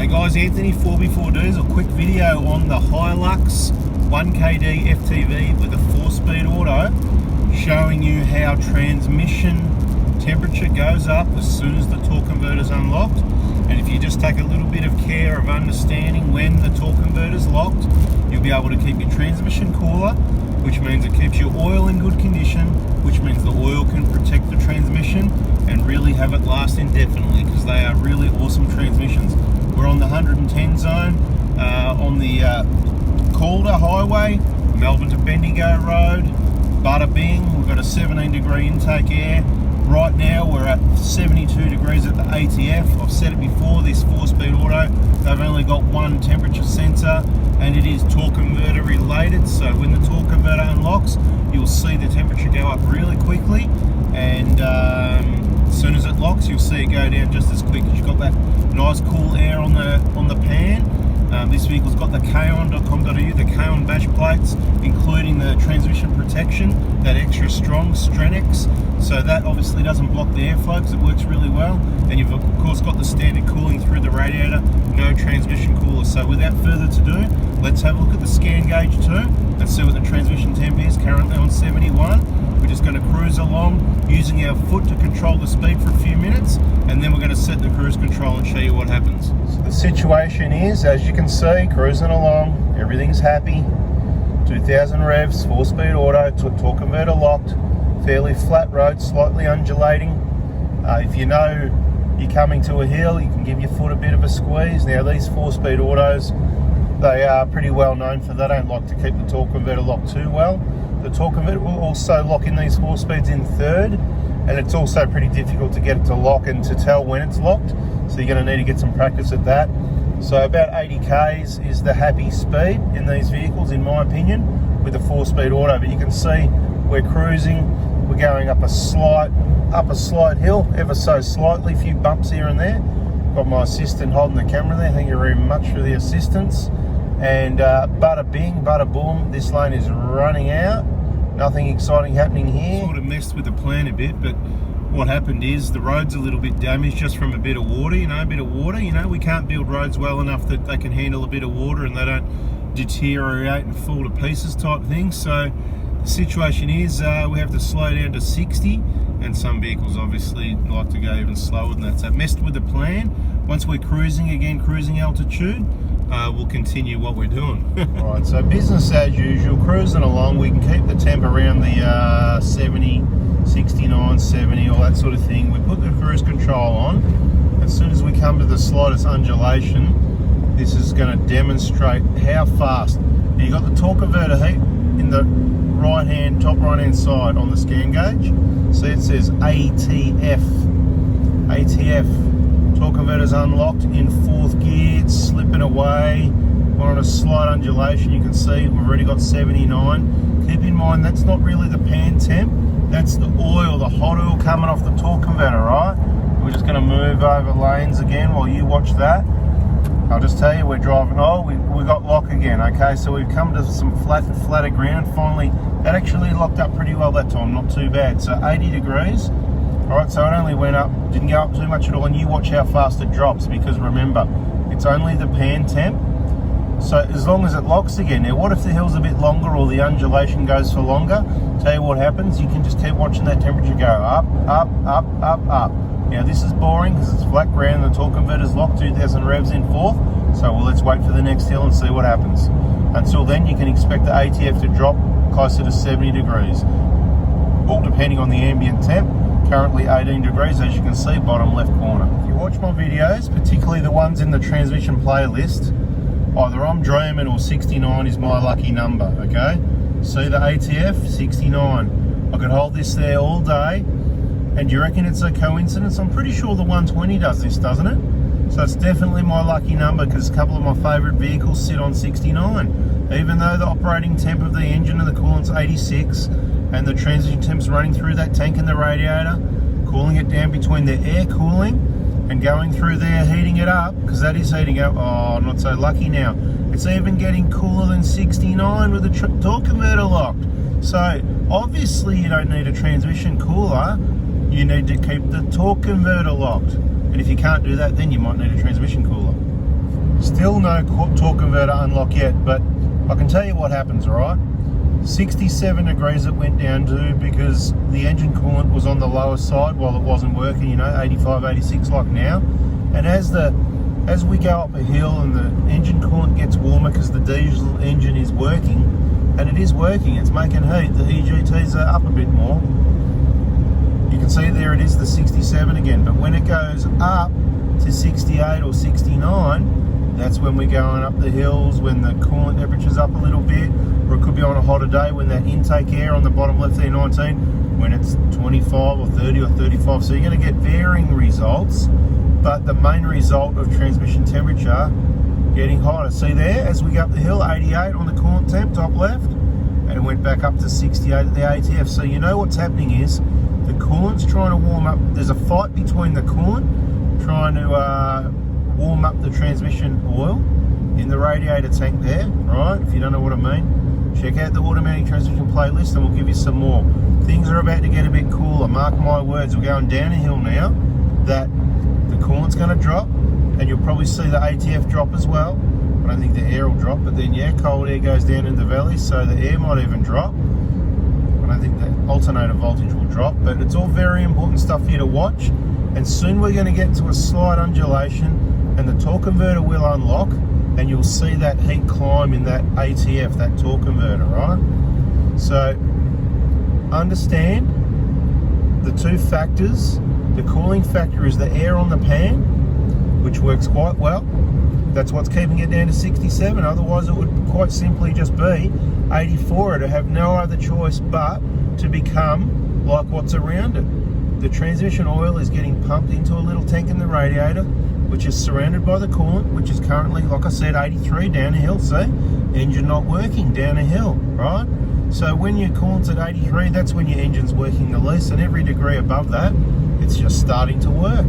Hey guys, Anthony 4x4Ds, a quick video on the Hilux 1KD FTV with a 4-speed auto, showing you how transmission temperature goes up as soon as the torque converter is unlocked. And if you just take a little bit of care of understanding when the torque converter is locked, you'll be able to keep your transmission cooler, which means it keeps your oil in good condition, which means the oil can protect the transmission and really have it last indefinitely, because they are really awesome transmissions. We're on the 110 zone on the Calder Highway, Melbourne to Bendigo Road, bada bing. We've got a 17-degree intake air. Right now we're at 72 degrees at the ATF. I've said it before, this 4-speed auto, they've only got one temperature sensor and it is torque converter related. So when the torque converter unlocks, you'll see the temperature go up really quickly, and as soon as it locks, you'll see it go down just as quick. You've got that nice cool air on the pan. This vehicle's got the Kaon.com.au, the Kaon badge plates, including the transmission protection, that extra strong Strenex. So that obviously doesn't block the airflow because it works really well. And you've of course got the standard cooling through the radiator, no transmission cooler. So without further ado, let's have a look at the scan gauge too and see what the transmission temp is. Currently on 71. We're just going to cruise along using our foot to control the speed for a few minutes, and then we're going to set the cruise control and show you what happens. So the situation is, as you can see, cruising along, everything's happy. 2000 revs, 4-speed auto, torque converter locked, fairly flat road, slightly undulating. If you know you're coming to a hill, you can give your foot a bit of a squeeze. Now these 4-speed autos, they are pretty well known for they don't like to keep the torque converter locked too well. The torque converter will also lock in these 4 speeds in third, and it's also pretty difficult to get it to lock and to tell when it's locked, so you're going to need to get some practice at that. So about 80 k's is the happy speed in these vehicles, in my opinion, with a 4-speed auto. But you can see we're cruising, we're going up a slight hill, ever so slightly, a few bumps here and there. Got my assistant holding the camera there. Thank you very much for the assistance. And bada bing, bada boom, this lane is running out. Nothing exciting happening here. Sort of messed with the plan a bit, but what happened is the road's a little bit damaged just from a bit of water, we can't build roads well enough that they can handle a bit of water and they don't deteriorate and fall to pieces type thing. So the situation is we have to slow down to 60, and some vehicles obviously like to go even slower than that. So it messed with the plan. Once we're cruising again, cruising altitude, we'll continue what we're doing. Right, so business as usual, cruising along. We can keep the temp around the 70, 69, 70, all that sort of thing. We put the cruise control on. As soon as we come to the slightest undulation, this is going to demonstrate how fast. Now you've got the torque converter heat in the top right hand side on the scan gauge. See, it says ATF. Torque converter's unlocked in 4th gear, it's slipping away. We're on a slight undulation, you can see we've already got 79. Keep in mind that's not really the pan temp, that's the oil, the hot oil coming off the torque converter, right? We're just going to move over lanes again while you watch that. I'll just tell you, we're driving, we got lock again, okay? So we've come to some flatter ground finally. That actually locked up pretty well that time, not too bad. So 80 degrees. Alright, so it only went up, didn't go up too much at all, and you watch how fast it drops, because remember, it's only the pan temp. So as long as it locks again. Now what if the hill's a bit longer or the undulation goes for longer? Tell you what happens, you can just keep watching that temperature go up, up, up, up, up. Now this is boring because it's flat ground and the torque converter's locked, 2000 revs in 4th. So let's wait for the next hill and see what happens. Until then, you can expect the ATF to drop closer to 70 degrees. All depending on the ambient temp. Currently 18 degrees, as you can see, bottom left corner. If you watch my videos, particularly the ones in the transmission playlist, either I'm dreaming or 69 is my lucky number, okay? See the ATF, 69. I could hold this there all day, and do you reckon it's a coincidence? I'm pretty sure the 120 does this, doesn't it? So it's definitely my lucky number, because a couple of my favourite vehicles sit on 69. Even though the operating temp of the engine and the coolant's 86, and the transition temp's running through that tank and the radiator, cooling it down between the air cooling and going through there, heating it up, because that is heating up. Oh, not so lucky now. It's even getting cooler than 69 with the torque converter locked. So obviously you don't need a transmission cooler, you need to keep the torque converter locked. And if you can't do that, then you might need a transmission cooler. Still no torque converter unlock yet, but I can tell you what happens, all right? 67 degrees it went down to because the engine coolant was on the lower side while it wasn't working, 85, 86 like now. And as we go up a hill and the engine coolant gets warmer because the diesel engine is working, and it is working, it's making heat, the EGTs are up a bit more. You can see there it is, the 67 again, but when it goes up to 68 or 69, that's when we're going up the hills, when the coolant temperature's up a little bit, or it could be on a hotter day when that intake air on the bottom left there, 19, when it's 25 or 30 or 35. So you're going to get varying results, but the main result of transmission temperature getting hotter. See there, as we go up the hill, 88 on the coolant temp, top left, and it went back up to 68 at the ATF. So you know what's happening is the coolant's trying to warm up. There's a fight between the coolant trying to warm up the transmission oil in the radiator tank there, right? If you don't know what I mean, check out the automatic transmission playlist and we'll give you some more. Things are about to get a bit cooler, mark my words. We're going down a hill now that the coolant's going to drop, and you'll probably see the ATF drop as well. I don't think the air will drop, but then cold air goes down in the valley, so the air might even drop. I don't think the alternator voltage will drop, but it's all very important stuff for you to watch. And soon we're going to get to a slight undulation and the torque converter will unlock, and you'll see that heat climb in that ATF, that torque converter, right? So understand the two factors. The cooling factor is the air on the pan, which works quite well. That's what's keeping it down to 67. Otherwise it would quite simply just be 84. It'd have no other choice but to become like what's around it. The transmission oil is getting pumped into a little tank in the radiator, which is surrounded by the coolant, which is currently, like I said, 83 down a hill. See, engine not working down a hill, right? So when your coolant's at 83, that's when your engine's working the least, and every degree above that, it's just starting to work,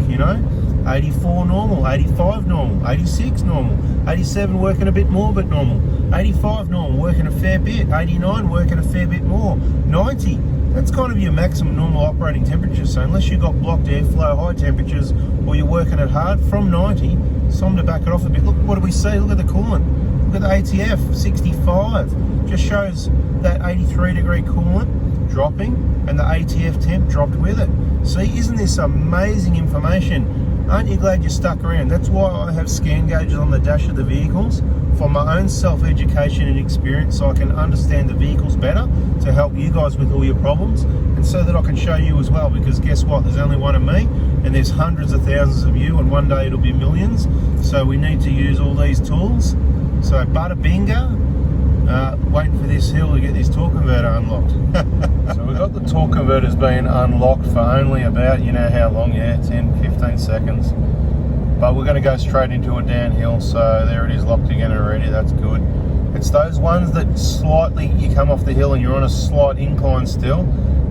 84 normal, 85 normal, 86 normal, 87 working a bit more but normal, 85 normal, working a fair bit, 89 working a fair bit more, 90, that's kind of your maximum normal operating temperature. So unless you've got blocked airflow, high temperatures, or you're working it hard, from 90, it's time to back it off a bit. Look, what do we see? Look at the coolant. Look at the ATF, 65. Just shows that 83 degree coolant dropping and the ATF temp dropped with it. See, isn't this amazing information? Aren't you glad you stuck around? That's why I have scan gauges on the dash of the vehicles, for my own self-education and experience, so I can understand the vehicles better to help you guys with all your problems, and so that I can show you as well, because guess what, there's only one of me and there's hundreds of thousands of you, and one day it'll be millions. So we need to use all these tools. So bada bingo, waiting for this hill to get this torque converter unlocked. So we've got the torque converters being unlocked for only about, how long, 10, 15 seconds. But we're going to go straight into a downhill, so there it is, locked again already. That's good. It's those ones that slightly, you come off the hill and you're on a slight incline still,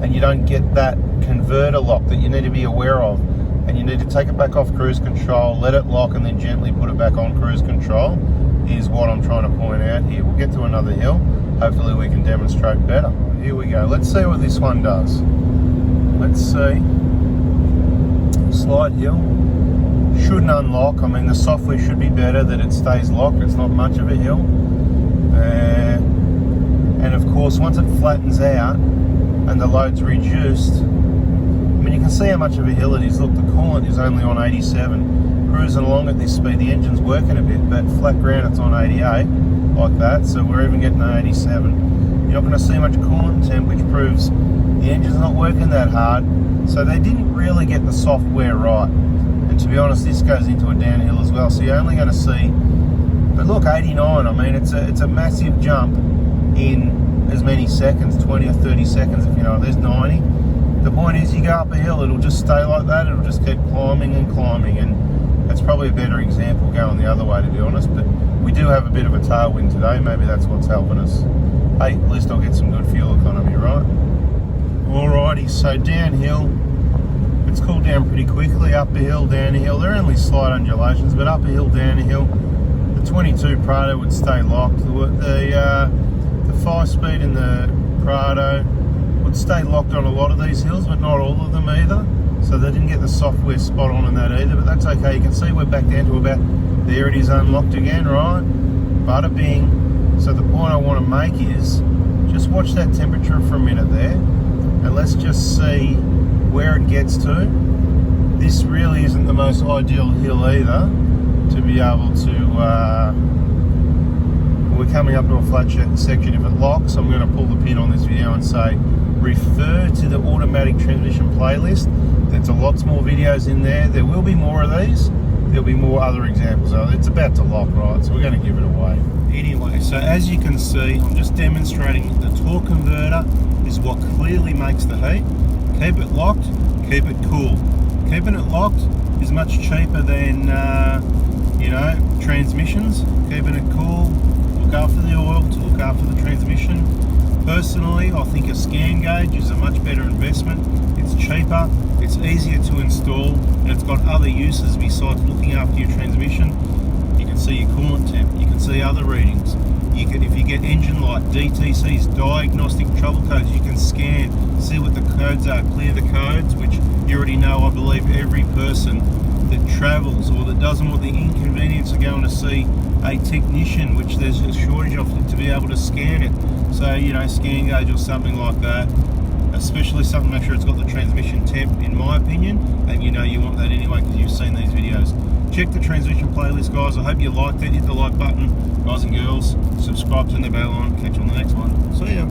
and you don't get that converter lock that you need to be aware of, and you need to take it back off cruise control, let it lock, and then gently put it back on cruise control, is what I'm trying to point out here. We'll get to another hill. Hopefully we can demonstrate better. Here we go. Let's see what this one does. Let's see. Slight hill. Shouldn't unlock. I mean, the software should be better that it stays locked. It's not much of a hill. And of course, once it flattens out and the load's reduced, I mean, you can see how much of a hill it is. Look, the coolant is only on 87. Cruising along at this speed, the engine's working a bit, but flat ground it's on 88, like that. So we're even getting to 87. You're not going to see much coolant temp, which proves the engine's not working that hard. So they didn't really get the software right. And to be honest, this goes into a downhill as well. So you're only going to see, but look, 89. I mean, it's a massive jump in as many seconds, 20 or 30 seconds. If you know, there's 90. The point is, you go up a hill, it'll just stay like that. It'll just keep climbing and climbing, and that's probably a better example going the other way, to be honest. But we do have a bit of a tailwind today. Maybe that's what's helping us. Hey, at least I'll get some good fuel economy, right? Alrighty, so downhill, it's cooled down pretty quickly. Up a hill, down a hill. They're only slight undulations, but up a hill, down a hill. The 22 Prado would stay locked. The 5-speed in the Prado would stay locked on a lot of these hills, but not all of them either. So they didn't get the software spot on in that either, but that's okay. You can see we're back down to about There it is unlocked again, right? Bada bing. So the point I want to make is, just watch that temperature for a minute there, and let's just see where it gets to. This really isn't the most ideal hill either to be able to, we're coming up to a flat section. If it locks, I'm going to pull the pin on this video and say, refer to the automatic transmission playlist. There's lots more videos in there. There will be more of these. There'll be more other examples. It's about to lock, right? So we're going to give it away. Anyway, so as you can see, I'm just demonstrating the torque converter is what clearly makes the heat. Keep it locked, keep it cool. Keeping it locked is much cheaper than, transmissions. Keeping it cool, look after the oil to look after the transmission. Personally, I think a scan gauge is a much better investment. It's cheaper, it's easier to install, and it's got other uses besides looking after your transmission. You can see your coolant temp, you can see other readings. If you get engine light, DTCs, diagnostic trouble codes, you can scan, see what the codes are, clear the codes, which you already know. I believe every person that travels or that doesn't want the inconvenience of going to see a technician, which there's a shortage of, to be able to scan it. So, scan gauge or something like that, especially something, make sure it's got the transmission temp, in my opinion, and you want that anyway because you've seen these videos. Check the transmission playlist, guys. I hope you liked it. Hit the like button, guys and girls. Subscribe, turn the bell on. Catch you on the next one. See ya.